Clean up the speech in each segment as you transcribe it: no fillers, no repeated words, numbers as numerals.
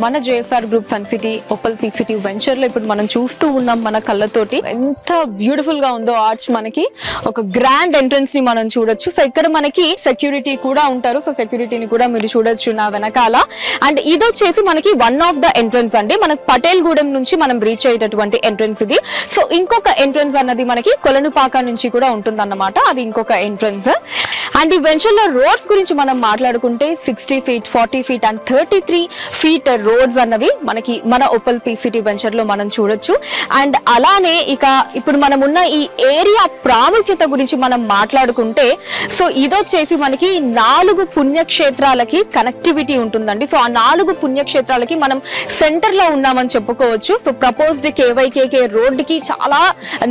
మన JSR group Sun City Opal P City venture లో ఇప్పుడు మనం చూస్తూ ఉన్నాం మన కళ్ళతోటి. ఎంత బ్యూటిఫుల్ గా ఉందో ఆర్చ్. మనకి ఒక గ్రాండ్ ఎంట్రన్స్ ని మనం చూడొచ్చు. సో ఇక్కడ మనకి సెక్యూరిటీ కూడా ఉంటారు. సో సెక్యూరిటీని కూడా మీరు చూడొచ్చు నా వెనకాల. అండ్ ఇది వచ్చేసి మనకి వన్ ఆఫ్ ద ఎంట్రన్స్ అండి. మనకి పటేల్ గూడెం నుంచి మనం రీచ్ అయ్యేటటువంటి ఎంట్రన్స్ ఇది. సో ఇంకొక ఎంట్రన్స్ అన్నది మనకి కొలనుపాక నుంచి కూడా ఉంటుంది అన్నమాట. అది ఇంకొక ఎంట్రన్స్. అండ్ ఈ వెంచర్ లో రోడ్స్ గురించి మనం మాట్లాడుకుంటే 60 feet, 40 feet and 33 feet roads అన్నవి మనకి మన ఓపల్ పీ సిటీ వెంచర్ లో మనం చూడొచ్చు. అండ్ అలానే ఇక ఇప్పుడు మనం ఉన్న ఈ ఏరియా ప్రాముఖ్యత గురించి మనం మాట్లాడుకుంటే, సో ఇదొచ్చేసి మనకి 4 పుణ్యక్షేత్రాలకి కనెక్టివిటీ ఉంటుందండి. సో ఆ 4 పుణ్యక్షేత్రాలకి మనం సెంటర్ లో ఉన్నామని చెప్పుకోవచ్చు. సో ప్రపోజ్డ్ కేవైకేకే రోడ్ కి చాలా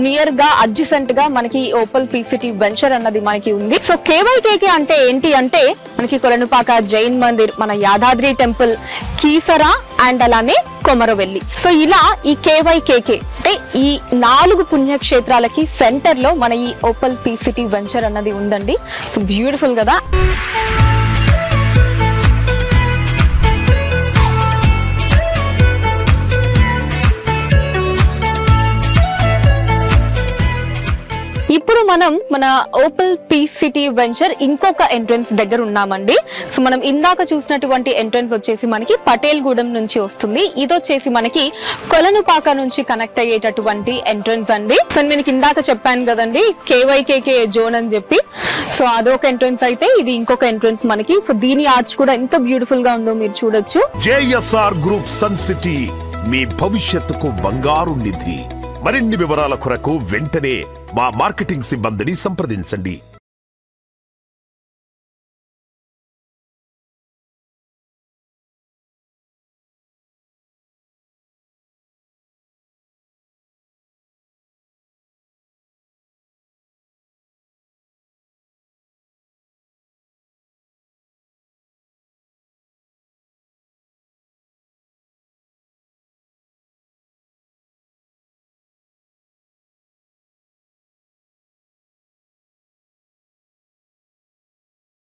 నియర్ గా అడ్జసెంట్ గా మనకి ఓపల్ పీ సిటీ వెంచర్ అన్నది మనకి ఉంది. సో కేవైకేకే అంటే ఏంటి అంటే మనకి కొలనుపాక జైన్ మందిర్, మన యాదాద్రి టెంపుల్, కీసరా అండ్ అలానే కొమరవెల్లి. సో ఇలా ఈ కేవైకేకే అంటే ఈ 4 పుణ్యక్షేత్రాలకి సెంటర్ లో మన ఈ ఓపల్ పీ సిటీ వెంచర్ అన్నది ఉందండి. సో బ్యూటిఫుల్ కదా. ఇప్పుడు మనం మన ఓపల్ పీ సిటీ వెంచర్ ఇంకొక ఎంట్రన్స్ దగ్గర ఉన్నామండి. సో మనం ఇందాక చూసినటువంటి ఎంట్రన్స్ వచ్చేసి మనకి పటేల్ గూడెం నుంచి వస్తుంది. ఇది వచ్చేసి మనకి కొలనుపాక నుంచి కనెక్ట్ అయ్యేటటువంటి ఎంట్రన్స్ అండి. సో నేను ఇందాక చెప్పాను కదండి కేవైకేకే జోన్ అని చెప్పి. సో అదొక ఎంట్రన్స్ అయితే ఇది ఇంకొక ఎంట్రన్స్ మనకి. సో దీని ఆర్చ్ కూడా ఎంత బ్యూటిఫుల్ గా ఉందో మీరు చూడొచ్చు. జేఎస్ఆర్ గ్రూప్ సన్ సిటీ, మీ భవిష్యత్తుకు బంగారు నిధి. మరిన్ని వివరాల కొరకు వెంటనే మా మార్కెటింగ్ సిబ్బందిని సంప్రదించండి.